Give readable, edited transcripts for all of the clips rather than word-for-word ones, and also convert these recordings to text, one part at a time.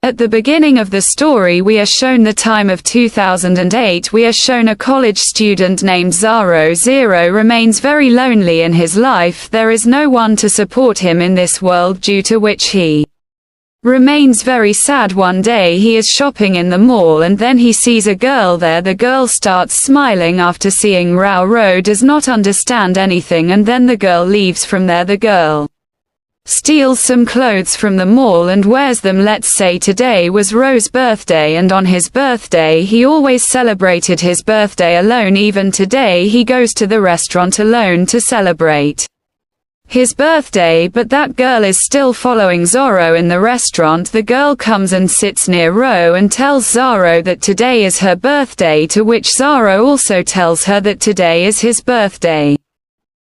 At the beginning of the story we are shown the time of 2008. We are shown a college student named Zaro. Zero remains very lonely in his life. There is no one to support him in this world, due to which he remains very sad. One day he is shopping in the mall and then he sees a girl there. The girl starts smiling after seeing Rao. Ro does not understand anything and then the girl leaves from there. The girl steals some clothes from the mall and wears them. Let's say today was Ro's birthday, and on his birthday he always celebrated his birthday alone. Even today he goes to the restaurant alone to celebrate his birthday, but that girl is still following Zorro in the restaurant. The girl comes and sits near Ro and tells Zorro that today is her birthday, to which Zorro also tells her that today is his birthday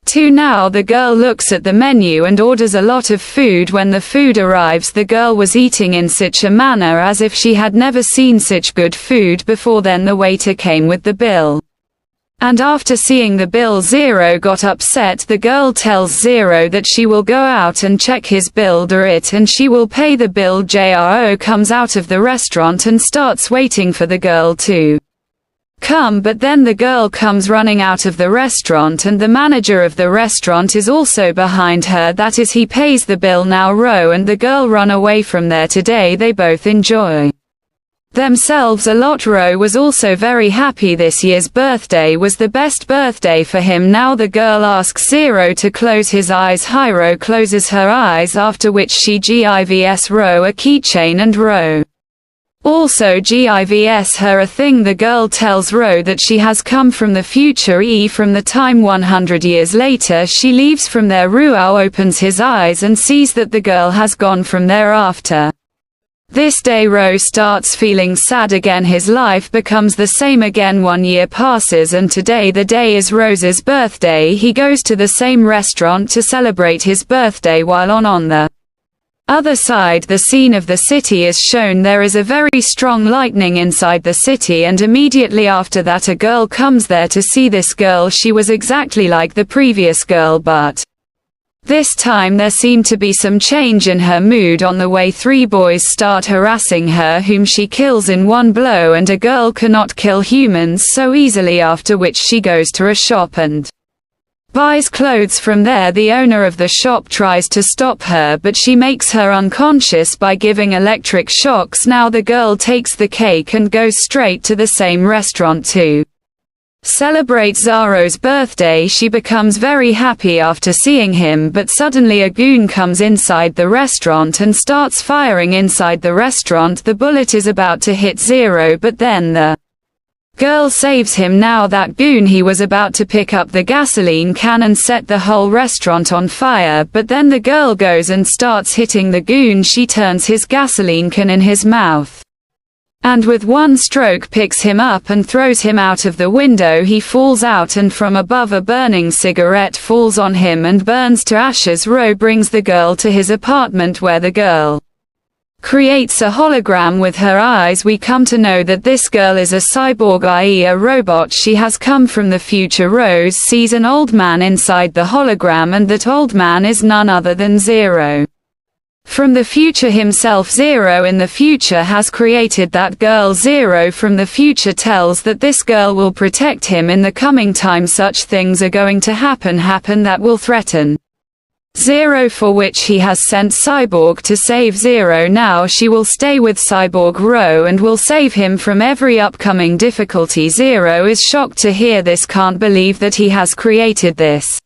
too. Now the girl looks at the menu and orders a lot of food. When the food arrives, the girl was eating in such a manner as if she had never seen such good food before. Then the waiter came with the bill, and after seeing the bill, Zero got upset. The girl tells Zero that she will go out and check his bill and she will pay the bill. Jro comes out of the restaurant and starts waiting for the girl to come, but then the girl comes running out of the restaurant and the manager of the restaurant is also behind her. That is, he pays the bill. Now Ro and the girl run away from there. Today they both enjoy themselves a lot. Ro was also very happy. This year's birthday was the best birthday for him. Now the girl asks Zero to close his eyes. Hiro closes her eyes, after which she gives Ro a keychain and Ro also gives her a thing. The girl tells Ro that she has come from the future, from the time 100 years later. She leaves from there. Ruao opens his eyes and sees that the girl has gone from there. After this day Ro starts feeling sad again. His life becomes the same again. 1 year passes and today the day is Rose's birthday. He goes to the same restaurant to celebrate his birthday. While on the other side, the scene of the city is shown. There is a very strong lightning inside the city, and immediately after that a girl comes there to see this girl. She was exactly like the previous girl, but this time there seemed to be some change in her mood. On the way, 3 boys start harassing her, whom she kills in one blow, and a girl cannot kill humans so easily, after which she goes to a shop and buys clothes from there. The owner of the shop tries to stop her, but she makes her unconscious by giving electric shocks. Now the girl takes the cake and goes straight to the same restaurant to celebrate Zaro's birthday. She becomes very happy after seeing him, but suddenly a goon comes inside the restaurant and starts firing inside the restaurant. The bullet is about to hit Zero, but then the girl saves him. Now that goon, he was about to pick up the gasoline can and set the whole restaurant on fire, but then the girl goes and starts hitting the goon. She turns his gasoline can in his mouth and with one stroke picks him up and throws him out of the window. He falls out and from above a burning cigarette falls on him and burns to ashes. Ro brings the girl to his apartment where the girl creates a hologram with her eyes. We come to know that this girl is a cyborg, i.e. a robot. She has come from the future. Rose sees an old man inside the hologram, and that old man is none other than Zero from the future himself. Zero in the future has created that girl. Zero from the future tells that this girl will protect him in the coming time. Such things are going to happen that will threaten Zero, for which he has sent Cyborg to save Zero. Now she will stay with Cyborg Ro and will save him from every upcoming difficulty. Zero is shocked to hear this, can't believe that he has created this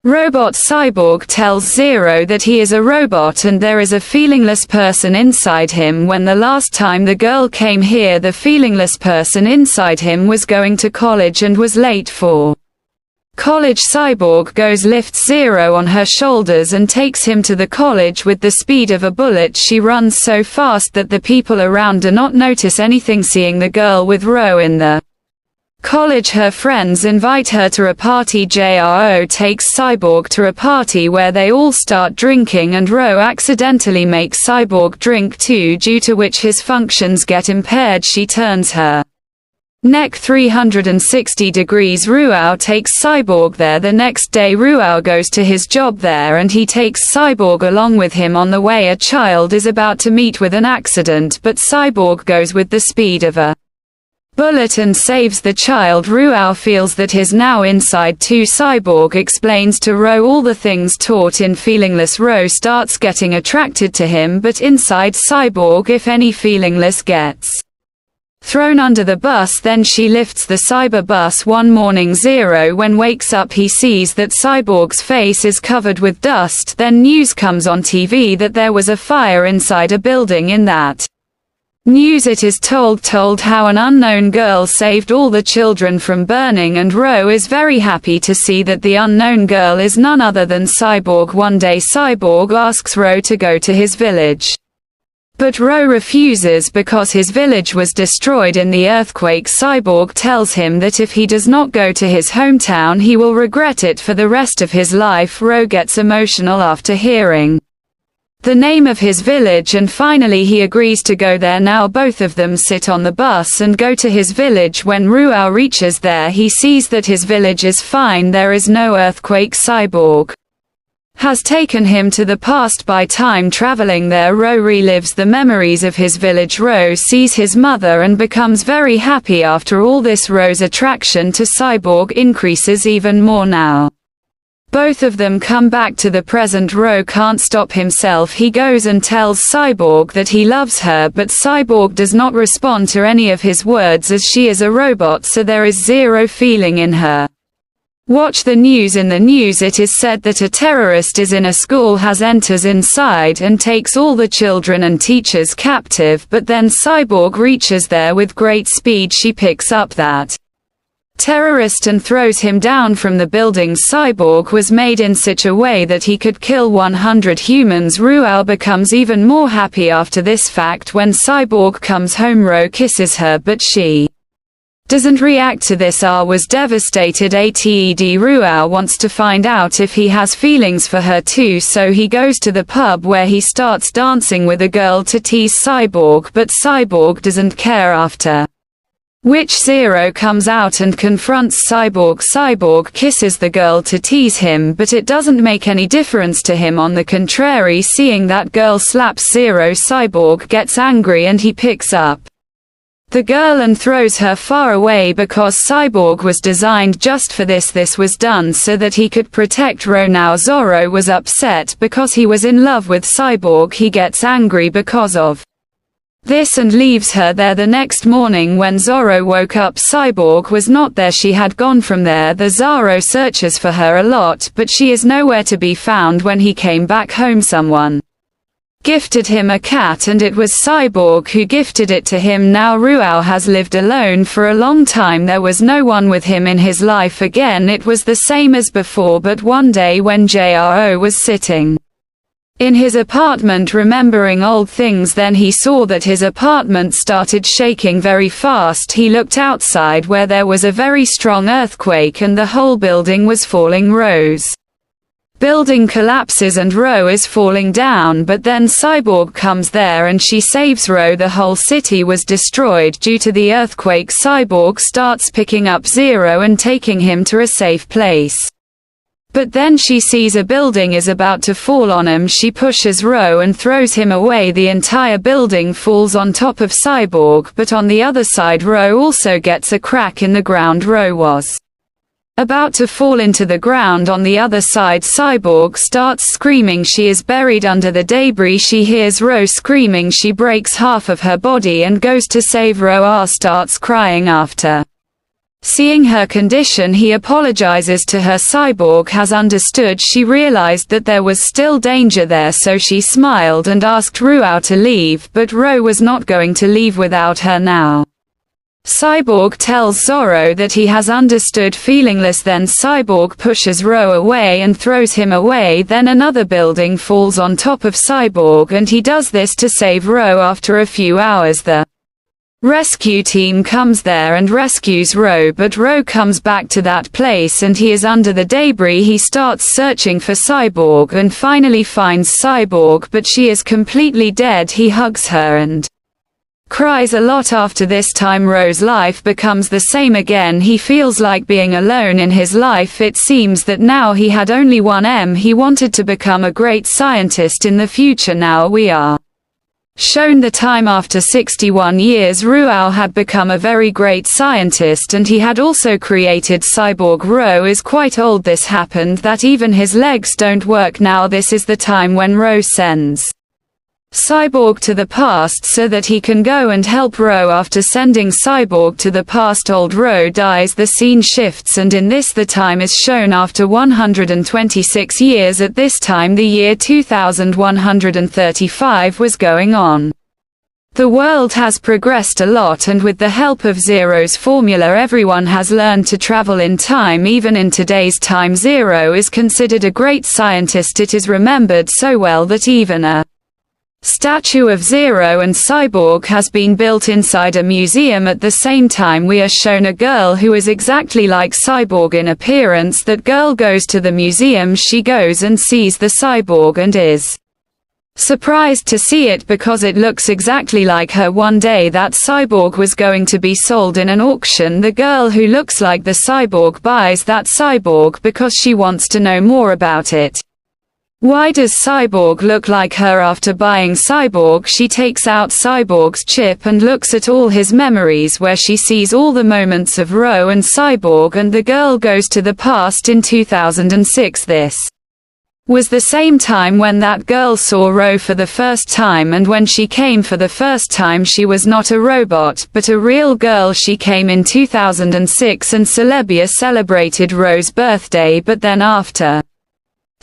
robot. Cyborg tells Zero that he is a robot and there is a feelingless person inside him. When the last time the girl came here, the feelingless person inside him was going to college and was late for college. Cyborg goes, lifts Zero on her shoulders and takes him to the college with the speed of a bullet. She runs so fast that the people around do not notice anything. Seeing the girl with Ro in the college, her friends invite her to a party. Jro takes Cyborg to a party where they all start drinking and Ro accidentally makes Cyborg drink too, due to which his functions get impaired. She turns her Neck 360 degrees. Ruao takes Cyborg there. The next day Ruao goes to his job there and he takes Cyborg along with him. On the way a child is about to meet with an accident, but Cyborg goes with the speed of a bullet and saves the child. Ruao feels that he's now inside too. Cyborg explains to Ro all the things taught in Feelingless. Ro starts getting attracted to him, but inside Cyborg, if any, Feelingless gets thrown under the bus. Then she lifts the cyber bus. One morning Zero, when wakes up, he sees that Cyborg's face is covered with dust. Then news comes on TV that there was a fire inside a building. In that news it is told how an unknown girl saved all the children from burning, and Ro is very happy to see that the unknown girl is none other than Cyborg. One day Cyborg asks Ro to go to his village, but Ro refuses because his village was destroyed in the earthquake. Cyborg tells him that if he does not go to his hometown he will regret it for the rest of his life. Ro gets emotional after hearing the name of his village and finally he agrees to go there. Now both of them sit on the bus and go to his village. When Ruao reaches there he sees that his village is fine, there is no earthquake. Cyborg has taken him to the past by time traveling there. Ro relives the memories of his village. Ro sees his mother and becomes very happy after all this. Ro's attraction to Cyborg increases even more now. Both of them come back to the present. Ro can't stop himself. He goes and tells Cyborg that he loves her, but Cyborg does not respond to any of his words as she is a robot, so there is zero feeling in her. Watch the news. In the news it is said that a terrorist is in a school, enters inside and takes all the children and teachers captive, but then Cyborg reaches there with great speed. She picks up that terrorist and throws him down from the building. Cyborg was made in such a way that he could kill 100 humans. Ruao becomes even more happy after this fact. When Cyborg comes home Ro kisses her, but she doesn't react to this. R was devastated. Ruao wants to find out if he has feelings for her too, so he goes to the pub where he starts dancing with a girl to tease Cyborg, but Cyborg doesn't care, after which Zero comes out and confronts Cyborg. Cyborg kisses the girl to tease him, but it doesn't make any difference to him. On the contrary, seeing that girl slaps Zero, Cyborg gets angry and he picks up the girl and throws her far away because Cyborg was designed just for this. This was done so that he could protect Ro. Now Zorro was upset because he was in love with Cyborg. He gets angry because of this and leaves her there. The next morning when Zorro woke up, Cyborg was not there. She had gone from there. The Zorro searches for her a lot, but she is nowhere to be found. When he came back home, someone gifted him a cat, and it was Cyborg who gifted it to him. Now Ruao has lived alone for a long time. There was no one with him in his life again. It was the same as before, but one day when Jro was sitting in his apartment remembering old things, then he saw that his apartment started shaking very fast. He looked outside where there was a very strong earthquake and the whole building was falling. Ro's building collapses and Ro is falling down, but then Cyborg comes there and she saves Ro. The whole city was destroyed due to the earthquake. Cyborg starts picking up Zero and taking him to a safe place. But then she sees a building is about to fall on him. She pushes Ro and throws him away. The entire building falls on top of Cyborg, but on the other side Ro also gets a crack in the ground. Ro was about to fall into the ground. On the other side Cyborg starts screaming. She is buried under the debris. She hears Ro screaming. She breaks half of her body and goes to save Ro. R starts crying after seeing her condition. He apologizes to her. Cyborg has understood. She realized that there was still danger there, so she smiled and asked Ruao to leave, but Ro was not going to leave without her now. Cyborg tells Zorro that he has understood Feelingless. Then Cyborg pushes Ro away and throws him away. Then another building falls on top of Cyborg and he does this to save Ro. After a few hours the rescue team comes there and rescues Ro, but Ro comes back to that place and he is under the debris. He starts searching for Cyborg and finally finds Cyborg, but she is completely dead. He hugs her and cries a lot. After this time Ro's life becomes the same again. He feels like being alone in his life. It seems that now he had only one aim. He wanted to become a great scientist in the future. Now we are shown the time after 61 years. Ruao had become a very great scientist, and he had also created cyborg. Ro is quite old. This happened that even his legs don't work now. This is the time when Ro sends Cyborg to the past so that he can go and help Ro. After sending Cyborg to the past, old Ro dies. The scene shifts, and in this the time is shown after 126 years. At this time the year 2135 was going on. The world has progressed a lot, and with the help of Zero's formula everyone has learned to travel in time. Even in today's time Zero is considered a great scientist. It is remembered so well that even a statue of Zero and Cyborg has been built inside a museum. At the same time we are shown a girl who is exactly like Cyborg in appearance. That girl goes to the museum. She goes and sees the Cyborg and is surprised to see it because it looks exactly like her. One day that Cyborg was going to be sold in an auction. The girl who looks like the Cyborg buys that Cyborg because she wants to know more about it. Why does Cyborg look like her? After buying Cyborg, she takes out Cyborg's chip and looks at all his memories, where she sees all the moments of Ro and Cyborg, and the girl goes to the past in 2006. This was the same time when that girl saw Ro for the first time, and when she came for the first time she was not a robot, but a real girl. She came in 2006 and Celebia celebrated Ro's birthday, but then after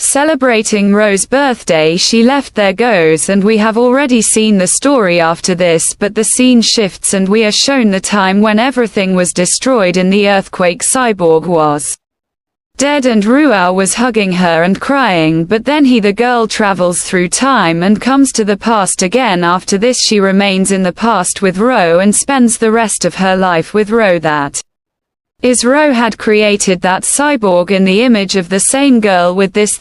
celebrating Ro's birthday she left. There goes, and we have already seen the story after this, but the scene shifts and we are shown the time when everything was destroyed in the earthquake. Cyborg was dead and Ruao was hugging her and crying, but then the girl travels through time and comes to the past again. After this she remains in the past with Ro and spends the rest of her life with Ro. That is, Ro had created that Cyborg in the image of the same girl. With this